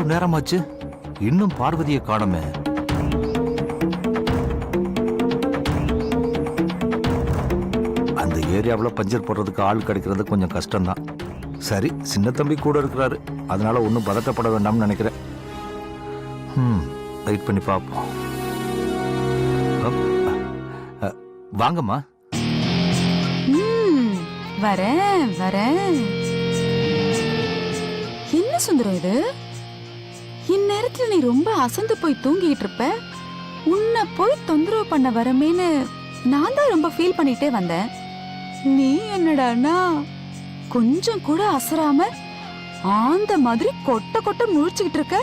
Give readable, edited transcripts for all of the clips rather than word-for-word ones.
இவ்வளவு நேரமாச்சு, இன்னும் பார்வதியை காணோமே. அந்த ஏரியாவில் பஞ்சர் போடுறதுக்கு ஆள் கிடைக்கிறது கொஞ்சம் கஷ்டம்தான். சரி, சின்ன தம்பி கூட இருக்கிறாரு, அதனால ஒன்றும் பதட்டப்பட வேண்டாம்னு நினைக்கிறேன். வெயிட் பண்ணி பார்ப்போம். வாங்கம்மா. வரேன் வரேன். என்ன சுந்தரம் இது? இந்நேரத்துல நீ ரொம்ப அசந்து போய் தூங்கிட்டு இருப்ப. உன்னை போய் தொந்தரவு பண்ண வரமேன்னு நான் தான் ரொம்ப ஃபீல் பண்ணிட்டே வந்தேன். நீ என்னடானா கொஞ்சம் கூட அசராம ஆந்த மாதிரி கொட்ட கொட்ட முழிச்சுக்கிட்டு இருக்க.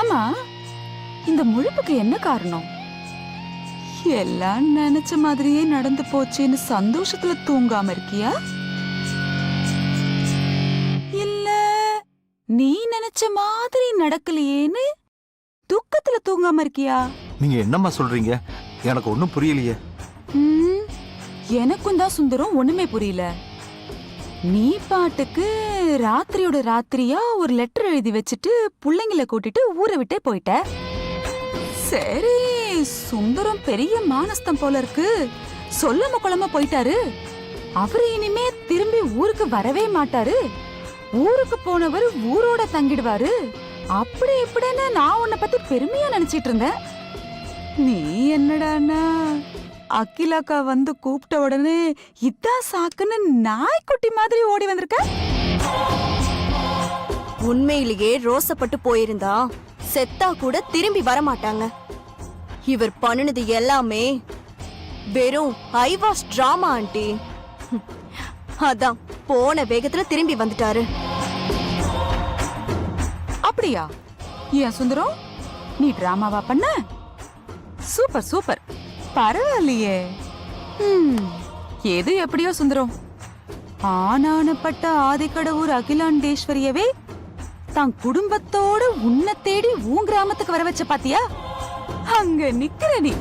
ஆமா, இந்த முழிப்புக்கு என்ன காரணம்? எல்லாம் நினைச்ச மாதிரியே நடந்து போச்சுன்னு சந்தோஷத்துல தூங்காம இருக்கியா, இல்ல நீ நினைச்ச மாதிரி நடக்கலையேன்னு துக்கத்துல தூங்காம இருக்கியா? நீங்க என்னம்மா சொல்றீங்க? எனக்கு ஒன்னும் புரியலையே. எனக்கும் தான் சுந்தரம் ஒண்ணுமே புரியல. நீ பாட்டுக்கு ராத்திரியோட ராத்திரியா ஒரு லெட்டர் எழுதி வச்சுட்டு பிள்ளைங்களை கூட்டிட்டு ஊரை விட்டே போயிட்ட. சரி, சுந்தரம் பெரிய மானஸ்தம் போல இருக்கு, சொல்லாம கொள்ளாம போயிட்டாரு. அவரு இனிமே திரும்பி ஊருக்கு வரவே மாட்டாரு. ஊருக்கு போனவர் ஊரோட தங்கிடுவாரு. அப்படி இப்படின்னு நான் உன்னை பத்தி பெருமையா நினைச்சிட்டு இருந்தேன். நீ என்னடானா அகிலாக்கா வந்து கூப்பிட்ட உடனே இதான் சாக்குன்னு நாய்க்குட்டி மாதிரி ஓடி வந்திருக்க. உண்மையிலேயே ரோசப்பட்டு போயிருந்தா செத்தா கூட திரும்பி வரமாட்டாங்க. இவர் பண்ணுனது எல்லாமே வெறும் ஐவாஸ் டிராமா ஆண்டி. அதான் போன வேகத்துல திரும்பி வந்துட்டாரு. அப்படியா? ஏன் சுந்தரம், நீ டிராமாவா பண்ண? சூப்பர் சூப்பர், பரவாயில்லையே. எது எப்படியோ சுந்தரம், ஆனானப்பட்ட ஆதிக்கடவுர் அகிலாண்டேஸ்வரியவே தான் குடும்பத்தோட உன்னை தேடி உன் கிராமத்துக்கு வர வச்ச பாத்தியா? அங்க நிக்கிற நீ,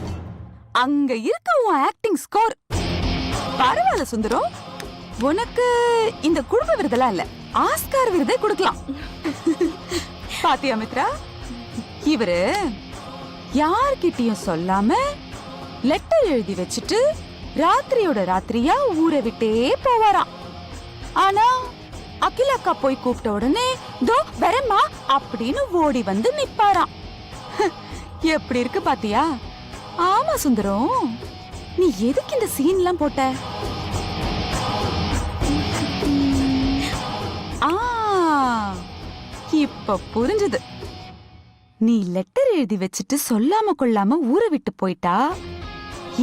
அங்க இருக்க உன் ஆக்டிங் ஸ்கோர் பரவாயில்ல சுந்தரம். உனக்கு இந்த குடும்ப விருதெல்லாம் இல்ல, ஆஸ்கார் விருதை கொடுக்கலாம். பாத்தியா மித்ரா, இவரு யார்கிட்டயும் சொல்லாம லெட்டர் எழுதி வச்சுட்டு ராத்திரியோட ராத்திரியா ஊரை விட்டே போவாராம். ஆனா அகிலாக்கா போய் கூப்பிட்ட உடனே தோ வரமா அப்படின்னு ஓடி வந்து நிப்பாராம். எப்படி இருக்கு பாத்தியா? ஆமா சுந்தரம், நீ எதுக்கு இந்த சீன்லாம் போட்ட? இப்ப புரிஞ்சது. நீ லெட்டர் எழுதி வச்சுட்டு சொல்லாம கொள்ளாம ஊரை விட்டு போயிட்டா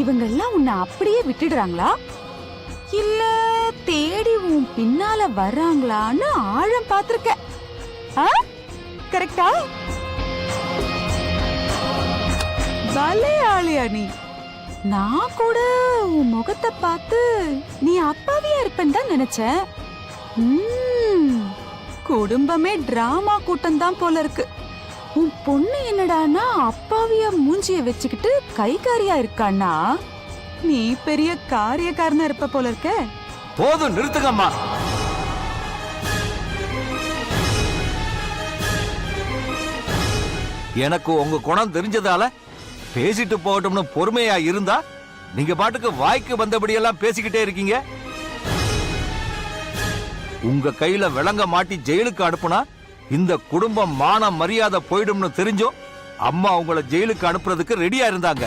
இவங்க எல்லாம் உன்னை அப்படியே விட்டுடுறாங்களா, இல்ல தேடி உன் பின்னால வர்றாங்களான்னு ஆழம் பாத்திருக்க. கரெக்டா? பலே ஆளியா நீ. நான் கூட உன் முகத்தை பார்த்து நீ அப்பாவியா இருப்பேன்னு தான் நினைச்சேன். குடும்பமே டிராமா கூட்டம் தான் போல இருக்கு. உன் பொண்ணு என்னடானா அப்பாவியா மூஞ்சிய வச்சுக்கிட்டு கைகாரியா இருக்கான்னா நீ பெரிய காரியக்காரனா இருப்ப போல இருக்க. போதும், நிறுத்துங்கம்மா. எனக்கு உங்க குணம் தெரிஞ்சதால பேசிட்டு போகட்டும்னு பொறுமையா இருந்தா நீங்க பாட்டுக்கு வாய்க்கு வந்தபடியெல்லாம் பேசிக்கிட்டே இருக்கீங்க. உங்க கையில விளங்க மாட்டி ஜெயிலுக்கு அனுப்புனா இந்த குடும்பம் மான மரியாதை போயிடும்னு தெரிஞ்சும் அம்மா உங்களை ஜெயிலுக்கு அனுப்புறதுக்கு ரெடியா இருந்தாங்க.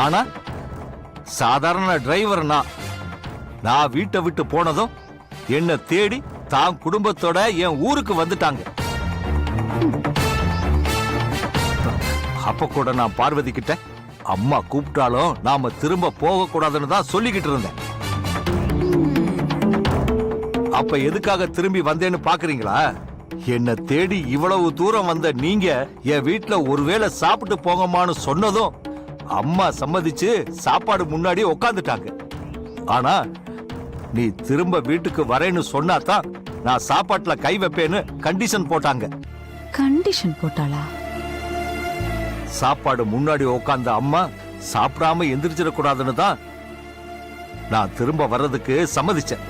ஆனா சாதாரண டிரைவர் நான் வீட்டை விட்டு போனதும் என்ன தேடி தான் குடும்பத்தோட என் ஊருக்கு வந்துட்டாங்க. அப்ப கூட நான் பார்வதி கிட்ட அம்மா கூப்பிட்டாலும் நாம திரும்ப போக கூடாதுன்னு தான் சொல்லிக்கிட்டு இருந்தேன். அப்ப எதுக்காக திரும்பி வந்தேன்னு பாக்குறீங்களா? என்ன தேடி இவ்வளவு தூரம் வந்த நீங்க என் வீட்டுல ஒருவேளை சாப்பிட்டு போங்கம்மான்னு சொன்னதும் அம்மா சம்மதிச்சு சாப்பாடு முன்னாடி உட்காந்துட்டாங்க. ஆனா நீ திரும்ப வீட்டுக்கு வரேன்னு சொன்னாதான் நான் சாப்பாட்டுல கை வைப்பேன்னு கண்டிஷன் போட்டாங்க. கண்டிஷன் போட்டாளா? சாப்பாடு முன்னாடி உட்கார்ந்த அம்மா சாப்பிடாம எந்திரிச்சிட கூடாதுன்னு தான் நான் திரும்ப வர்றதுக்கு சம்மதிச்சேன்.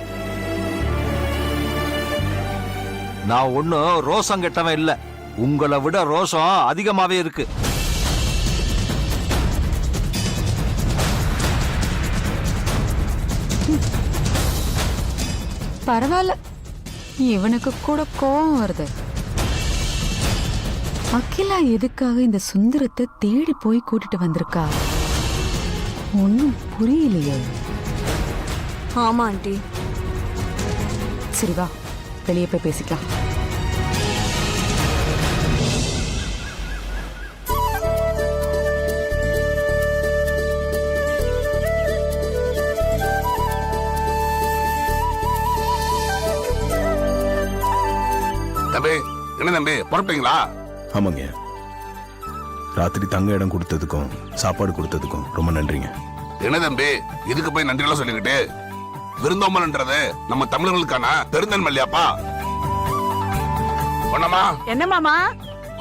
நான் ஒன்னும் ரோசம் கெட்டவன் இல்ல, உங்களை விட ரோசம் அதிகமாவே இருக்கு. பரவாயில்ல, இவனுக்கு கூட கோவம் வருது. அகிலா எதுக்காக இந்த சுந்தரத்தை தேடி போய் கூட்டிட்டு வந்திருக்கா? ஒன்னும் புரியலையே. ஆமா ஆண்டி. சரி வா, வெளியே போய் பேசிக்கலாம். தம்பி, என்ன தம்பி புறப்பட்டீங்களா? ஆமாங்க. ராத்திரி தங்க இடம் கொடுத்ததுக்கும் சாப்பாடு கொடுத்ததுக்கும் ரொம்ப நன்றிங்க. என்ன தம்பி இதுக்கு போய் நன்றியெல்லாம் சொல்லிக்கிட்டு? விருந்தோம்பல்ன்றது நம்ம தமிழர்களுக்கான பெருந்தன்மை இல்லையாப்பா? பொன்னம்மா, என்ன மாமா?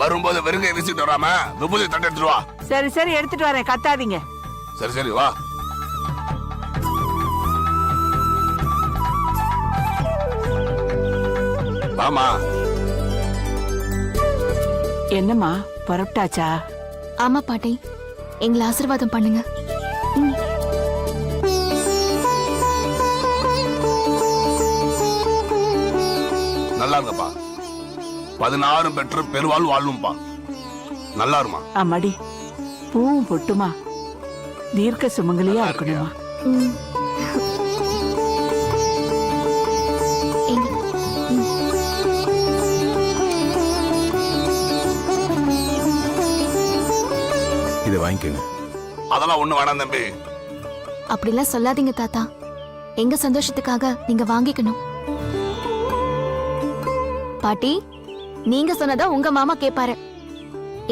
வரும்போது வெறுங்கை வீசிட்டு வராம விபூதி தட்டு எடுத்துட்டு வா. சரி சரி, எடுத்துட்டு வரேன், கத்தாதீங்க. சரி சரி வா. வாமா. என்னம்மா புறப்பட்டாச்சா? ஆமா பாட்டி, எங்களை ஆசீர்வாதம் பண்ணுங்க. நல்லா இருங்கப்பா. 16 பெற்று பெருவாள் வாழும்பா. நல்லா இருமா. அம்மாடி, பூவும் பொட்டுமா தீர்க்க சுமங்கலியா இருக்கணுமா? ம். எங்க? இதை வாங்கிக்கோங்க. அதெல்லாம் ஒண்ணு வேணாம் தம்பி. அப்படிலாம் சொல்லாதீங்க தாத்தா. எங்க சந்தோஷத்துக்காக நீங்க வாங்கிக்கணும். பாட்டி, நீங்க சொன்னதா உங்க மாமா கேப்பாரு.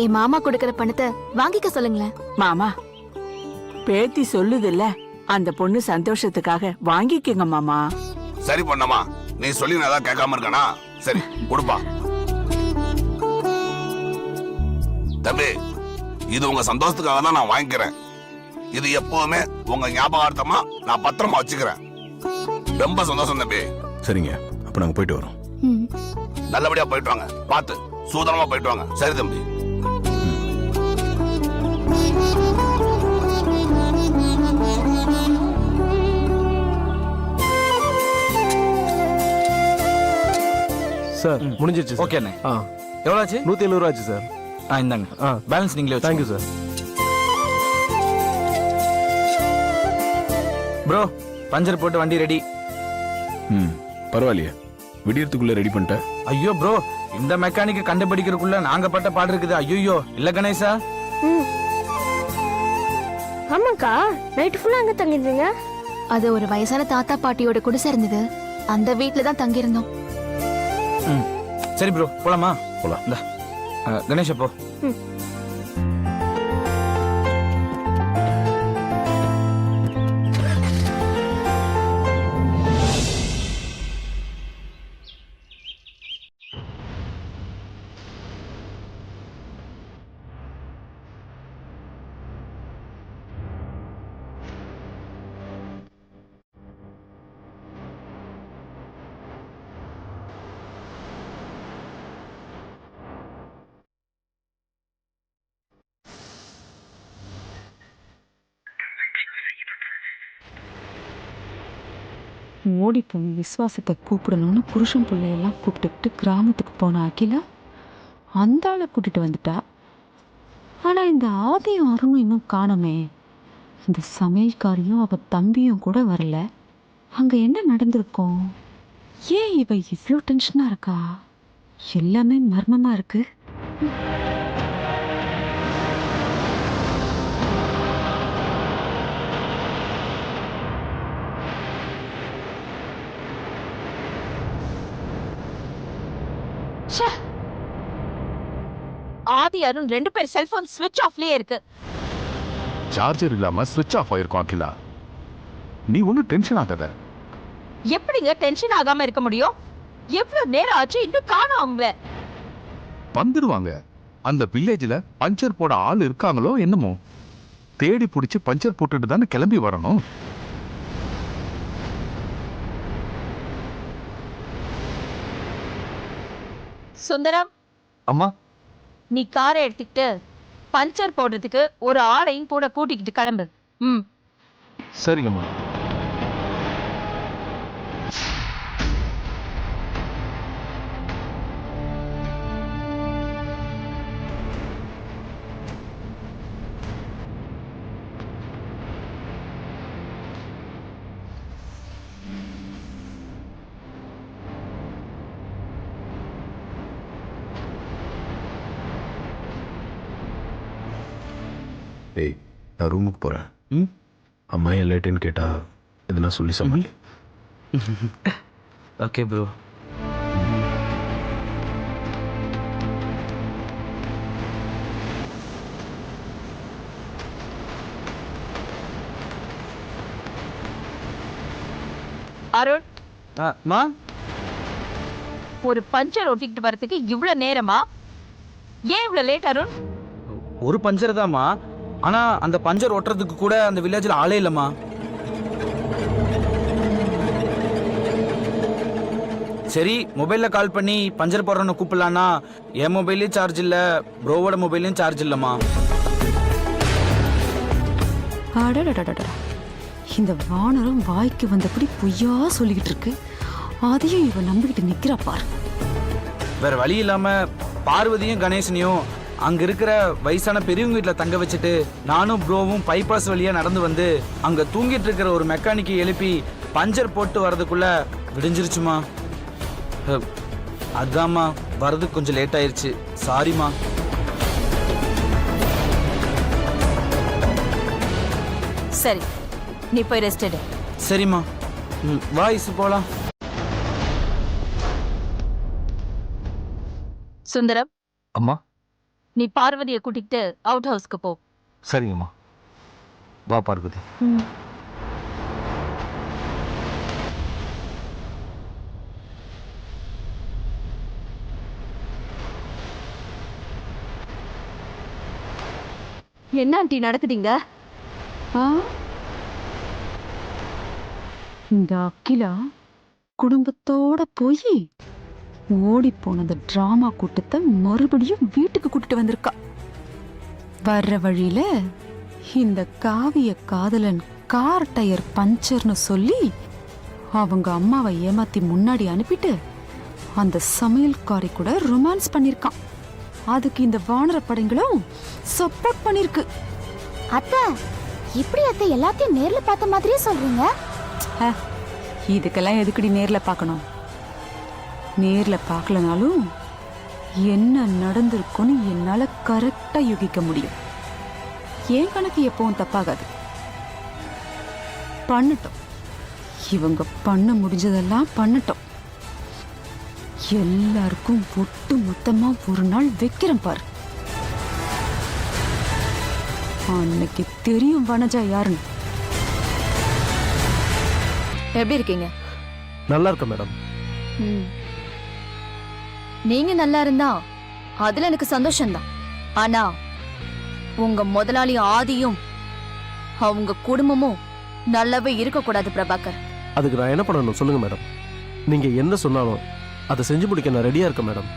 என் மாமா கொடுக்கற பணத்தை வாங்கிக்க சொல்லுங்களேன். மாமா, பேத்தி சொல்லுதுல்ல, அந்த பொண்ணு சந்தோஷத்துக்காக வாங்கிக்கங்க மாமா. சரி பொன்னம்மா, நீ சொல்லி நான் ஏதாவது கேட்காம இருக்கானா? சரி கொடுப்பா. தம்பி, இது உங்க சந்தோஷத்துக்காக தான் நான் வாங்கிக்கிறேன். இது எப்பவுமே உங்க ஞாபகார்த்தமா நான் பத்திரமா வச்சுக்கிறேன். ரொம்ப சந்தோஷம் தம்பி. சரிங்க, அப்ப நாங்க போயிட்டு வரோம். ம். நல்லபடியா போயிட்டு வாங்க. பார்த்து சூதனமா போயிட்டு வாங்க. சரி தம்பி. சார் முடிஞ்சிருச்சு. ஓகே அண்ணே. ஆ, எவ்வளோ ஆச்சு? 170 ரூபா ஆச்சு சார். இந்தாங்க. ஆ, பேலன்ஸ் நீங்களே வச்சு. Thank you sir. ப்ரோ, பஞ்சர் போட்டு வண்டி ரெடி. ம், பரவாயில்லையே, விடியறதுக்குள்ள ரெடி பண்ணிட்டேன். ஐயோ ப்ரோ, இந்த மெக்கானிக்க கண்டுபிடிக்கிறதுக்குள்ள நாங்க பட்ட பாடு இருக்குது. ஐயோ இல்ல கணேசா. ஆமாக்கா, நைட் ஃபுல்லா அங்க தங்கிருந்தீங்க? அது ஒரு வயசான தாத்தா பாட்டியோட குடிசை இருந்தது, அந்த வீட்ல தான் தங்கியிருந்தோம். சரி ப்ரோ, போலாமா? போலாம். இந்த கணேஷ் போ. ஓடி போய் விசுவாசத்தை கூப்பிடணும்னு புருஷன் பிள்ளையெல்லாம் கூப்பிட்டுக்கிட்டு கிராமத்துக்கு போன அகிலா அந்த ஆளை கூட்டிட்டு வந்துட்டா. ஆனா இந்த ஆதியும் அருணும் இன்னும் காணோமே. இந்த சமையல்காரியும் அவ தம்பியும் கூட வரல. அங்க என்ன நடந்திருக்கும்? ஏன் இவ இவ்வளோ டென்ஷனா இருக்கா? எல்லாமே மர்மமா இருக்கு. ஆதி அருண் 2 பேர் செல்போன் ஸ்விட்ச் ஆஃப்லயே இருக்கு. சார்ஜர் இல்லாம ஸ்விட்ச் ஆஃப் ஆயிருக்கும் அகிலா. நீ ஒன்னும் டென்ஷன் ஆகாத. எப்படிங்க டென்ஷன் ஆகாம இருக்க முடியும்? எவ்வளவு நேரம் ஆச்சு, இன்னும் காணோம் அவங்கள. வந்துடுவாங்க. அந்த வில்லேஜ்ல பஞ்சர் போட ஆள் இருக்காங்களோ என்னமோ, தேடி பிடிச்சி பஞ்சர் போட்டுட்டு தானே கிளம்பி வரணும். சுந்தரம், அம்மா நீ காரை எடுத்துக்கிட்டு பஞ்சர் போடுறதுக்கு ஒரு ஆளையும் கூட கூட்டிக்கிட்டு கிளம்பு. ம். சரிங்கம்மா. டேய் நான் ரூமுக்கு போகிறேன். ம் அம்மா ஏன் லேட்டுன்னு கேட்டா எதுனா சொல்லி சமாளி. Okay bro. அருண், மா ஒரு பஞ்சர் ஒட்டிக்கிட்டு வரதுக்கு இவ்வளவு நேரமா? ஏன் இவ்வளவு லேட் அருண்? ஒரு பஞ்சர் தான்மா, ஆனா அந்த பஞ்சர் ஒட்டுறதுக்கு கூட அந்த வில்லேஜ்ல ஆளே இல்லம்மா. சரி மொபைல்ல கால் பண்ணி பஞ்சர் போடுறவனை கூப்பிடலான்னா என் மொபைல்லையும் சார்ஜ் இல்ல, ப்ரோவோட மொபைல்லையும் சார்ஜ் இல்லம்மா. அடடடடடா, இந்த வானரம் வாய்க்கு வந்தபடி பொய்யா சொல்லிக்கிட்டு இருக்கு. அதையும் இவ நம்பிக்கிட்டு நிக்கிறா பாரு. வேற வழி இல்லாம பார்வதியும் கணேசனையும் அங்க இருக்கிற வயசான பெரியவங்க வீட்டுல தங்க வச்சுட்டு நானும் ப்ரோவும் பைபாஸ் வழியா நடந்து வந்து அங்க தூங்கிட்டு இருக்கிற ஒரு மெக்கானிக்கை எழுப்பி பஞ்சர் போட்டு வர்றதுக்குள்ள விடிஞ்சிருச்சுமா. அதாம்மா வர்றதுக்கு கொஞ்சம் லேட் ஆயிருச்சு, சாரிம்மா. சரி, நீ போய் ரெஸ்ட் எடு. சரிம்மா. வாய்ஸ் போலாம். சுந்தரம், அம்மா. நீ பார்வதியை கூட்டிக்கிட்டு அவுட் ஹவுஸ்க்கு போ. சரிங்கம்மா. வா பார்வதி. என்ன ஆண்டி நடக்குதுங்க? இந்த அகிலா குடும்பத்தோட போய் ஓடி போனது டிராமா கூட்டத்தை மறுபடியும் வீட்டுக்கு கூட்டிட்டு வந்திருக்கா. வர்ற வழியில இந்த காவிய காதலன் கார் டயர் பஞ்சர்னு சொல்லி அவங்க அம்மாவை ஏமாத்தி முன்னாடி அனுப்பிட்டு அந்த சமையல்காரி கூட ரொமான்ஸ் பண்ணிருக்கான். அதுக்கு இந்த வானர படைங்களும் சப்போர்ட் பண்ணிருக்கு. அத்தை, இப்படி அத்தை எல்லாத்தையும் நேர்ல பார்த்த மாதிரியே சொல்றீங்க. இதுக்கெல்லாம் எதுக்குடி நேர்ல பார்க்கணும்? நேர்ல பார்க்கலனாலும் என்ன நடந்திருக்குன்னு என்னால கரெக்டா யூகிக்க முடியும். என் கணக்கு எப்பவும் தப்பாகாது. பண்ணட்டும், இவங்க பண்ண முடிஞ்சதெல்லாம் பண்ணட்டும். எல்லாருக்கும் ஒட்டு மொத்தமா ஒரு நாள் வைக்கிறேன் பாரு. அன்னைக்கு தெரியும் வனஜா யாருன்னு. எப்படி இருக்கீங்க? நல்லா இருக்க மேடம். நீங்க நல்லா இருந்தா அதுல எனக்கு சந்தோஷம்தான். ஆனா உங்க முதலாளி ஆதியும் அவங்க குடும்பமும் நல்லாவே இருக்க கூடாது பிரபாகர். அதுக்கு நான் என்ன பண்ணணும் சொல்லுங்க மேடம். நீங்க என்ன சொன்னாலும் அதை செஞ்சு முடிக்க நான் ரெடியா இருக்கேன் மேடம்.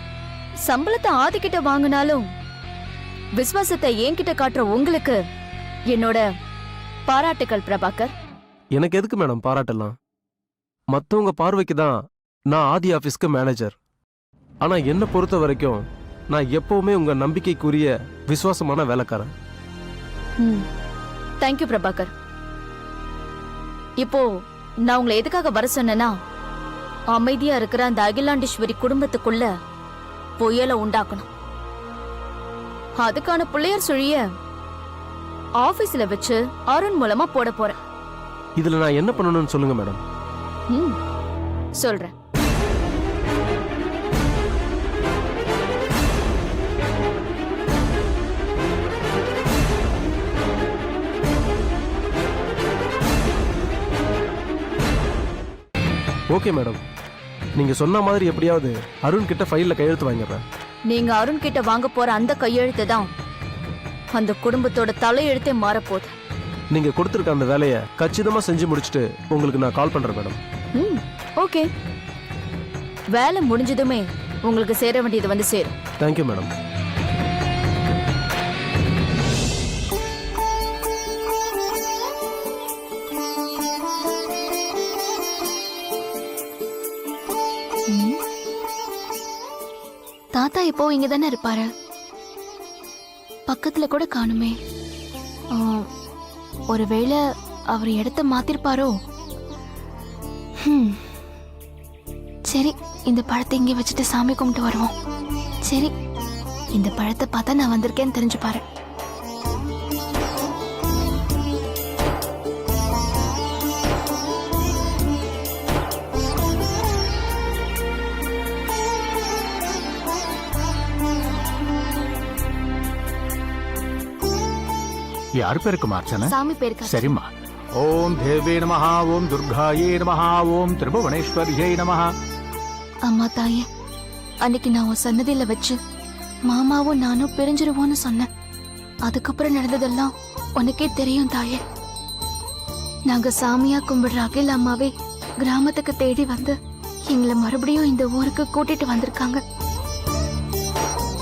சம்பளத்தை ஆதிக்கிட்ட வாங்கினாலும் விசுவாசத்தை என்கிட்ட காட்டுற உங்களுக்கு என்னோட பாராட்டுக்கள் பிரபாகர். எனக்கு எதுக்கு மேடம் பாராட்டலாம்? மற்றவங்க பார்வைக்கு தான் நான் ஆதி ஆஃபீஸ்க்கு மேனேஜர். ஆனா என்னை பொறுத்த வரைக்கும் நான் எப்பவுமே உங்க நம்பிக்கைக்குரிய விசுவாசமான வேலைக்காரன். தேங்க்யூ பிரபாகர். இப்போ நான் உங்களை எதுக்காக வர சொன்னேன்னா, அமைதியா இருக்கிற அந்த அகிலாண்டேஸ்வரி குடும்பத்துக்குள்ள புயலை உண்டாக்கணும். அதுக்கான பிள்ளையர் சுழிய ஆபீஸ்ல வச்சு அருண் மூலமா போட போறேன். இதுல நான் என்ன பண்ணணும்னு சொல்லுங்க மேடம். சொல்றேன். ஓகே மேடம், நீங்க சொன்ன மாதிரி எப்படியாவது அருண் கிட்ட ஃபைல்ல கையெழுத்து வாங்கிடுறேன். நீங்க அருண் கிட்ட வாங்க போற அந்த கையெழுத்து தான் அந்த குடும்பத்தோட தலையெழுத்தே மாறப்போகுது. நீங்க கொடுத்துருக்க அந்த வேலையை கச்சிதமா செஞ்சு முடிச்சுட்டு உங்களுக்கு நான் கால் பண்றேன் மேடம். ஓகே. வேலை முடிஞ்சதுமே உங்களுக்கு சேர வேண்டியது வந்து சேரும். Thank you madam. தாத்தா இப்போ இங்க தானே இருப்பாரு, பக்கத்துல கூட காணுமே. ஒருவேளை அவர் இடத்த மாத்திருப்பாரோ? சரி, இந்த பழத்தை இங்கே வச்சுட்டு சாமி கும்பிட்டு வருவோம். சரி, இந்த பழத்தை பார்த்தா நான் வந்திருக்கேன்னு தெரிஞ்சு பாரு. யார் பேருக்கு அர்ச்சனை? சாமி பேருக்கு. சரிம்மா. ஓம் தேவே நமஹ, ஓம் துர்காயே நமஹ, ஓம் திரிபுவனேஸ்வரியே நமஹ. அம்மா தாயே, அன்னைக்கு நான் உன் சன்னதியில வச்சு மாமாவும் நானும் பிரிஞ்சிருவோன்னு சொன்னேன். அதுக்கப்புறம் நடந்ததெல்லாம் உனக்கே தெரியும் தாயே. நாங்க சாமியா கும்பிடுற அகில் அம்மாவே கிராமத்துக்கு தேடி வந்து எங்களை மறுபடியும் இந்த ஊருக்கு கூட்டிட்டு வந்திருக்காங்க.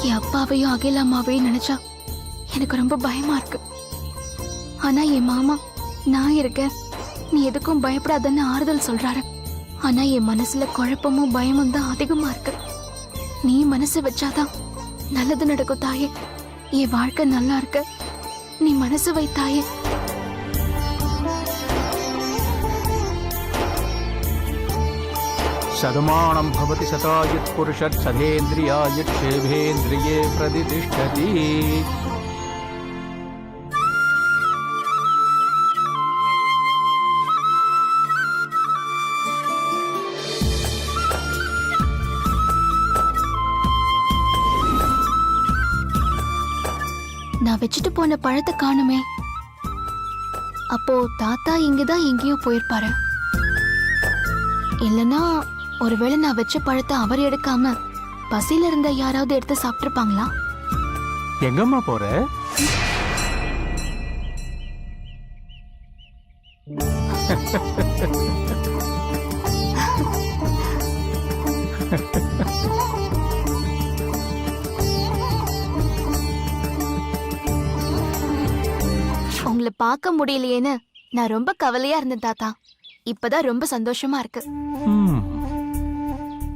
என் அப்பாவையும் அகில் அம்மாவையும் நினைச்சா எனக்கு ரொம்ப பயமா இருக்கு. ஆனா என் மாமா நான் இருக்கேன், நீ எதுக்கும் பயப்படாதன்னு ஆறுதல் சொல்றாரு. ஆனா என் மனசுல குழப்பமும் பயமும் தான் அதிகமா இருக்கு. நீ மனசு வச்சாதான் நல்லது நடக்கும் தாயே. என் வாழ்க்கை நல்லா இருக்க நீ மனசு வை தாயே. சதமானம் பவதி சதாயுத் புருஷத் சதேந்திரியாயுட் சேவேந்திரியே பிரதிதிஷ்டதி. நான் வச்சுட்டு போன பழத்தை காணுமே. அப்போ தாத்தா இங்கதான் எங்கேயோ போயிருப்பாரு. இல்லனா ஒருவேளை நான் வச்ச பழத்தை அவர் எடுக்காம பசியில இருந்த யாராவது எடுத்து சாப்பிட்டுருப்பாங்களா? எங்கம்மா போற? உங்களை பார்க்க முடியலையேன்னு நான் ரொம்ப கவலையா இருந்தேன் தாத்தா. இப்பதான் ரொம்ப சந்தோஷமா இருக்கு.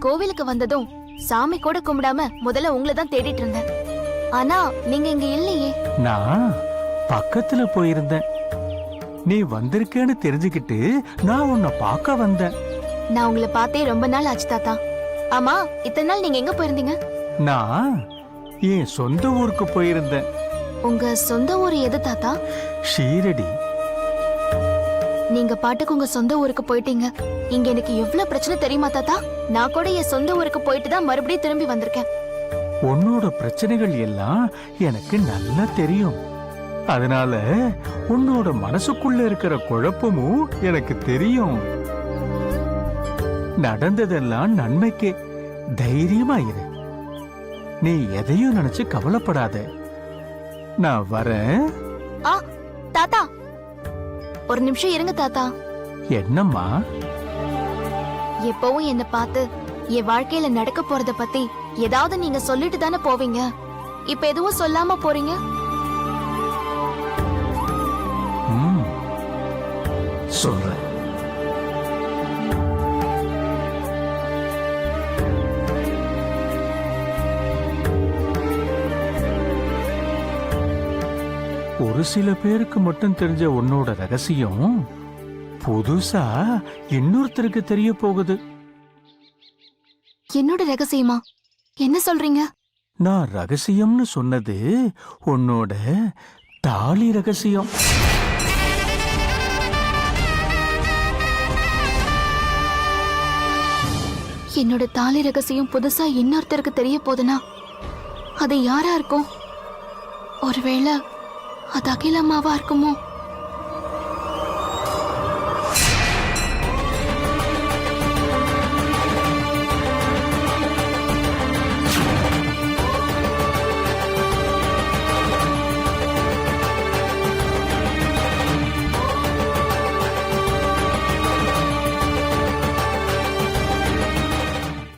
கோவிலுக்கு வந்ததும் சாமி கூட கும்பிடாம முதல்ல உங்களை தான் தேடிட்டு இருந்தேன். ஆனா நீங்க இங்க இல்லையே. நான் பக்கத்துல போயிருந்தேன். நீ வந்திருக்கேன்னு தெரிஞ்சுக்கிட்டு நான் உன்னை பார்க்க வந்தேன். நான் உங்களை பார்த்தே ரொம்ப நாள் ஆச்சு தாத்தா. ஆமா, இத்தனை நாள் நீங்க எங்க போயிருந்தீங்க? நான் என் சொந்த ஊருக்கு போயிருந்தேன். உங்க சொந்த ஊர் எது தாத்தா? ஷீரடி. நீங்க பாட்டுக்கு உங்க சொந்த ஊருக்கு போயிட்டீங்க. இங்க எனக்கு எவ்வளவு பிரச்சனை தெரியுமா தாத்தா? நான் கூட என் சொந்த ஊருக்கு போயிட்டு தான் மறுபடியும் திரும்பி வந்திருக்கேன். உன்னோட பிரச்சனைகள் எல்லாம் எனக்கு நல்லா தெரியும். அதனால உன்னோட மனசுக்குள்ள இருக்கிற குழப்பமும் எனக்கு தெரியும். நடந்ததெல்லாம் நன்மைக்கே. தைரியமா இரு. நீ எதையும் நினைச்சு கவலைப்படாத. நான் வரேன். தாத்தா, ஒரு நிமிஷம் இருங்க தாத்தா. என்னம்மா? எப்பவும் என்ன பார்த்து என் வாழ்க்கையில நடக்க போறத பத்தி ஏதாவது நீங்க சொல்லிட்டு தானே போவீங்க. இப்ப எதுவும் சொல்லாம போறீங்க. சொல்றேன். ஒரு சில பேருக்கு மட்டும் தெரிஞ்ச உன்னோட ரகசியம் புதுசா இன்னொருத்தருக்கு தெரிய போகுது. என்னோட ரகசியமா? என்ன சொல்றீங்க? நான் ரகசியம்னு சொன்னது உன்னோட தாலி ரகசியம். என்னோட தாலி ரகசியம் புதுசா இன்னொருத்தருக்கு தெரிய போதுனா அது யாரா இருக்கும்? ஒருவேளை அது அகில் அம்மாவா இருக்குமோ?